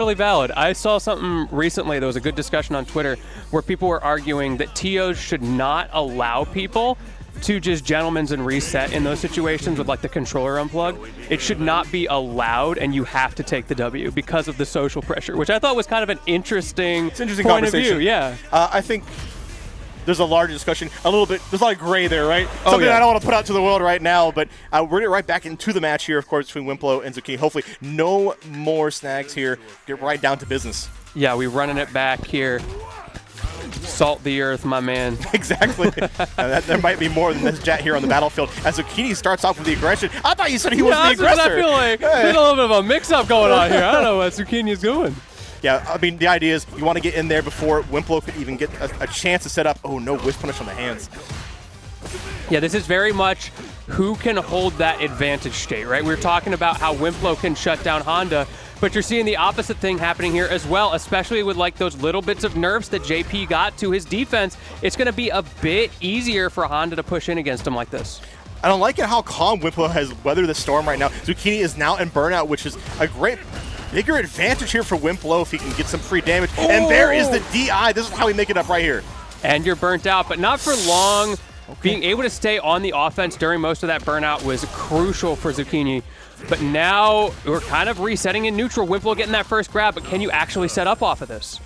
Really valid. I saw something recently, there was a good discussion on Twitter where people were arguing that TOs should not allow people to just gentlemen's and reset in those situations with like the controller unplug. It should not be allowed, and you have to take the W because of the social pressure, which I thought was kind of an interesting, point of view. Yeah. I think there's a larger discussion, a little bit, there's a lot of gray there, right? Something I don't want to put out to the world right now, but we're going to get right back into the match here, of course, between Wimplo and Zukenyi. Hopefully no more snags here. Get right down to business. Yeah, we're running it back here. Salt the earth, my man. Exactly. There might be more than this jet here on the battlefield. As Zukenyi starts off with the aggression. I thought you said he was the aggressor. That's what I feel like. There's a little bit of a mix-up going on here. I don't know what Zukenyi is doing. Yeah, I mean, the idea is you want to get in there before Wimplo could even get a chance to set up. Oh, no, whiff punish on the hands. Yeah, this is very much who can hold that advantage state, right? We were talking about how Wimplo can shut down Honda, but you're seeing the opposite thing happening here as well, especially with like those little bits of nerfs that JP got to his defense. It's going to be a bit easier for Honda to push in against him like this. I don't like it how calm Wimplo has weathered the storm right now. Zukenyi is now in burnout, which is a great bigger advantage here for Wimplo if he can get some free damage. Oh. And there is the DI. This is how we make it up right here. And you're burnt out, but not for long. Okay. Being able to stay on the offense during most of that burnout was crucial for Zukenyi. But now we're kind of resetting in neutral. Wimplo getting that first grab, but can you actually set up off of this?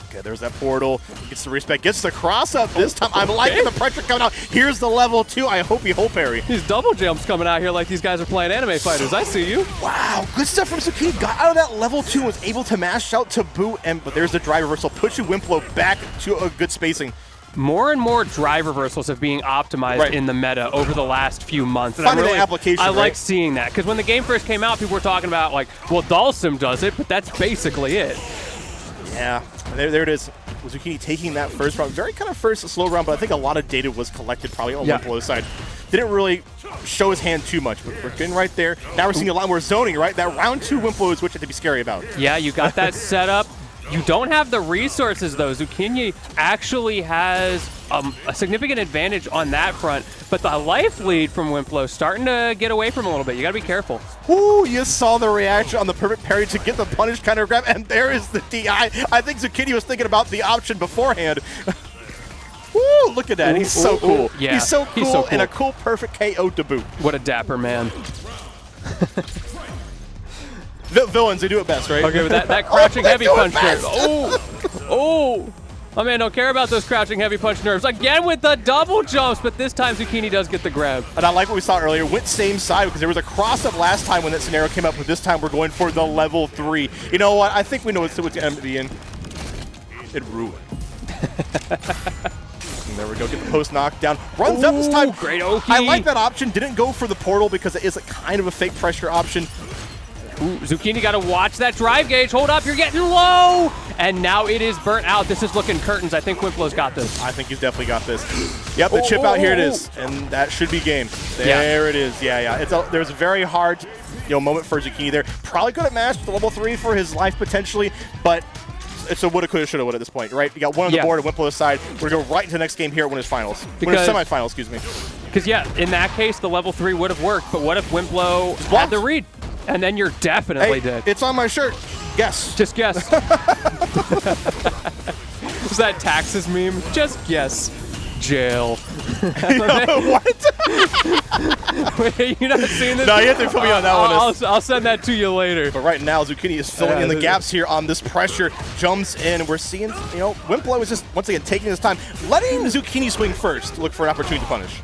Okay, there's that portal. Gets the respect, gets the cross up this time. I'm liking the pressure coming out. Here's the level 2. I hope he hold parry. These double jumps coming out here like these guys are playing anime fighters. I see you. Wow, good stuff from Zukenyi. Got out of that level 2, was able to mash out to boot, but there's the drive reversal, pushing Wimplo back to a good spacing. More and more drive reversals are being optimized in the meta over the last few months. And Finding the application, I like seeing that, because when the game first came out, people were talking about like, well, Dalsim does it, but that's basically it. Yeah, there it is. Zukenyi taking that first round. Very kind of first slow round, but I think a lot of data was collected probably on Wimplo's side. Didn't really show his hand too much, but we're getting right there. Now we're seeing a lot more zoning, right? That round 2 Wimplo is which to be scary about. Yeah, you got that set up. You don't have the resources, though. Zukenyi actually has a significant advantage on that front, but the life lead from Wimplo starting to get away from him a little bit. You got to be careful. Ooh, you saw the reaction on the perfect parry to get the punish counter grab, and there is the DI. I think Zukenyi was thinking about the option beforehand. Woo, look at that. He's so cool. Yeah, he's so cool, and a cool perfect KO to boot. What a dapper man. Villains, they do it best, right? Okay, but that crouching heavy punch nerve. Oh, my man don't care about those crouching heavy punch nerves. Again with the double jumps, but this time Zukenyi does get the grab. And I like what we saw earlier. Went same side because there was a cross-up last time when that scenario came up, but this time we're going for the level 3. You know what? I think we know what's going to be in. It ruined. And there we go, get the post knockdown. Runs up this time. Great Oki. I like that option. Didn't go for the portal because it is a kind of a fake pressure option. Ooh, Zukenyi got to watch that drive gauge. Hold up, you're getting low. And now it is burnt out. This is looking curtains. I think Wimplo's got this. I think he's definitely got this. Yep, the chip out, here it is. And that should be game. There it is. Yeah. There's a very hard moment for Zukenyi there. Probably could have mashed the level 3 for his life potentially, but it's a woulda, coulda, shoulda, woulda at this point, right? You got one on the board on Wimplo's side. We're going to go right into the next game here at winners finals. Winners semifinals, excuse me. Because, in that case, the level 3 would have worked. But what if Wimplo had the read? And then you're definitely dead. It's on my shirt. Guess. Just guess. Was that taxes meme? Just guess. Jail. What? Wait, you're not seeing this? No, you have to put me on that one. I'll send that to you later. But right now, Zukenyi is filling in the gaps here on this pressure. Jumps in. We're seeing, Wimplo is just, once again, taking his time, letting Zukenyi swing first to look for an opportunity to punish.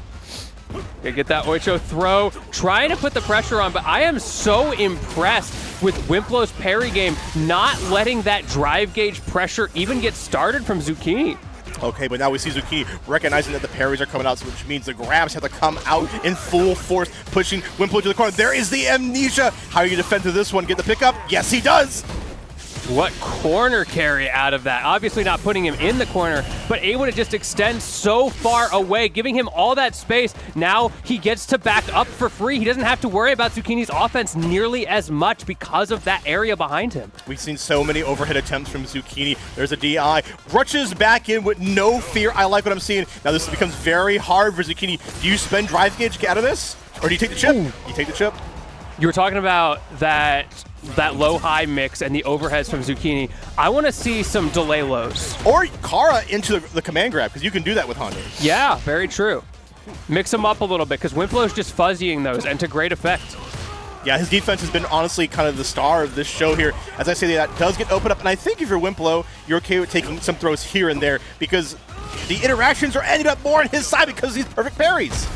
Okay, get that Oicho throw, trying to put the pressure on, but I am so impressed with Wimplo's parry game, not letting that drive gauge pressure even get started from Zukenyi. Okay, but now we see Zukenyi recognizing that the parries are coming out, which means the grabs have to come out in full force, pushing Wimplo to the corner. There is the amnesia. How are you going to defend to this one? Get the pickup? Yes, he does. What corner carry out of that? Obviously not putting him in the corner, but able to just extend so far away, giving him all that space. Now he gets to back up for free. He doesn't have to worry about Zukenyi's offense nearly as much because of that area behind him. We've seen so many overhead attempts from Zukenyi. There's a DI. Rushes back in with no fear. I like what I'm seeing. Now this becomes very hard for Zukenyi. Do you spend drive gauge to get out of this? Or do you take the chip? You take the chip. You were talking about that that low-high mix and the overheads from Zukenyi. I want to see some delay lows. Or Kara into the command grab, because you can do that with Honda. Yeah, very true. Mix them up a little bit, because Wimplow's just fuzzying those, and to great effect. Yeah, his defense has been honestly kind of the star of this show here. As I say, that does get opened up, and I think if you're Wimplow, you're okay with taking some throws here and there, because the interactions are ending up more on his side because of these perfect parries.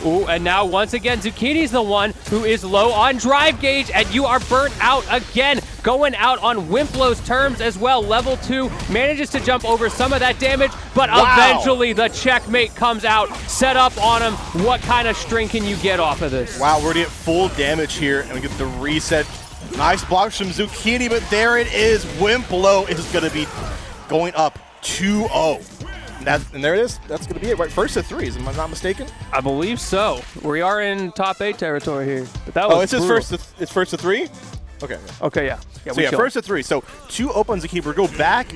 Ooh, and now once again, Zukenyi's the one who is low on drive gauge, and you are burnt out again. Going out on Wimplow's terms as well. Level 2 manages to jump over some of that damage, but eventually the checkmate comes out. Set up on him. What kind of string can you get off of this? Wow, we're going to get full damage here, and we get the reset. Nice blocks from Zukenyi, but there it is. Wimplow is going to be going up 2-0. And there it is. That's going to be it, right? First to 3, am I not mistaken? I believe so. We are in top 8 territory here. But that was it's first to 3? Okay. Okay, yeah. So yeah, first to 3. So 2 opens to keep. We're go back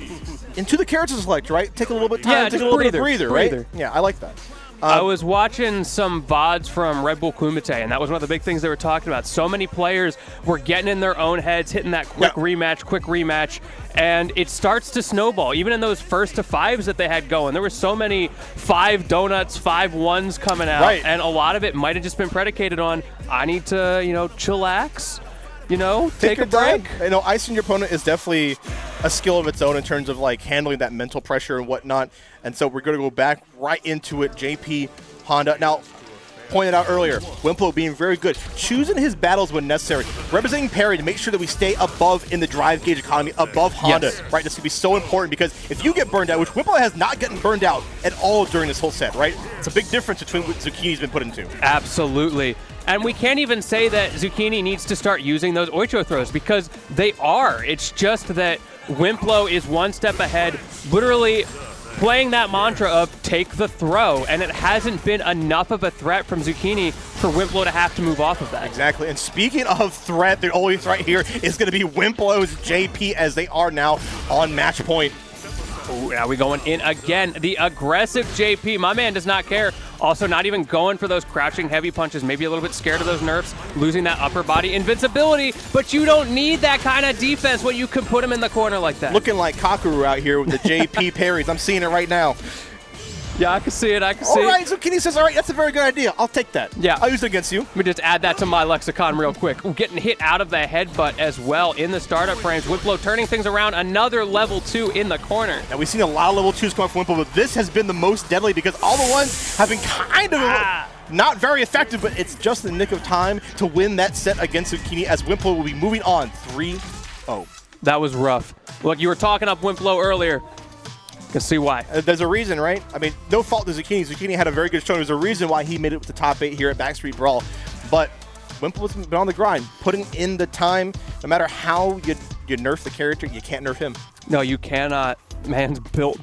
into the character select, right? Take a little bit of time. Yeah, take just a little bit of breather, breather. Right? Yeah, I like that. I was watching some VODs from Red Bull Kumite, and that was one of the big things they were talking about. So many players were getting in their own heads, hitting that quick rematch, and it starts to snowball. Even in those first to 5s that they had going, there were so many 5 donuts, 5 1s coming out, and a lot of it might have just been predicated on, I need to, chillax. Take a break. Icing your opponent is definitely a skill of its own in terms of like handling that mental pressure and whatnot. And so we're going to go back right into it. JP, Honda. Now, pointed out earlier, Wimplow being very good, choosing his battles when necessary, representing parry to make sure that we stay above in the drive gauge economy, above Honda. Yes. Right, this is going to be so important because if you get burned out, which Wimplow has not gotten burned out at all during this whole set, right? It's a big difference between what Zukenyi's been put into. Absolutely. And we can't even say that Zukenyi needs to start using those Oicho throws because they are. It's just that Wimplow is one step ahead, literally playing that mantra of take the throw, and it hasn't been enough of a threat from Zukenyi for Wimplow to have to move off of that. Exactly, and speaking of threat, the only threat here is going to be Wimplow's JP as they are now on match point. Ooh, now we going in again. The aggressive JP, my man does not care. Also not even going for those crouching heavy punches, maybe a little bit scared of those nerfs, losing that upper body invincibility, but you don't need that kind of defense when you can put him in the corner like that. Looking like Kakuru out here with the JP parries. I'm seeing it right now. Yeah, I can see it. I can see it. All right, Zukenyi says, all right, that's a very good idea. I'll take that. Yeah. I'll use it against you. Let me just add that to my lexicon real quick. Ooh, getting hit out of the headbutt as well in the startup frames. Wimplow turning things around. Another level 2 in the corner. Now, we've seen a lot of level 2s come from Wimplow, but this has been the most deadly because all the ones have been kind of not very effective, but it's just in the nick of time to win that set against Zukenyi as Wimplow will be moving on 3-0. That was rough. Look, you were talking up Wimplow earlier. Can see why. There's a reason, right? I mean, no fault to Zukenyi. Zukenyi had a very good showing. There's a reason why he made it with the top 8 here at Backstreet Brawl. But Wimplow's been on the grind, putting in the time. No matter how you nerf the character, you can't nerf him. No, you cannot. Man's built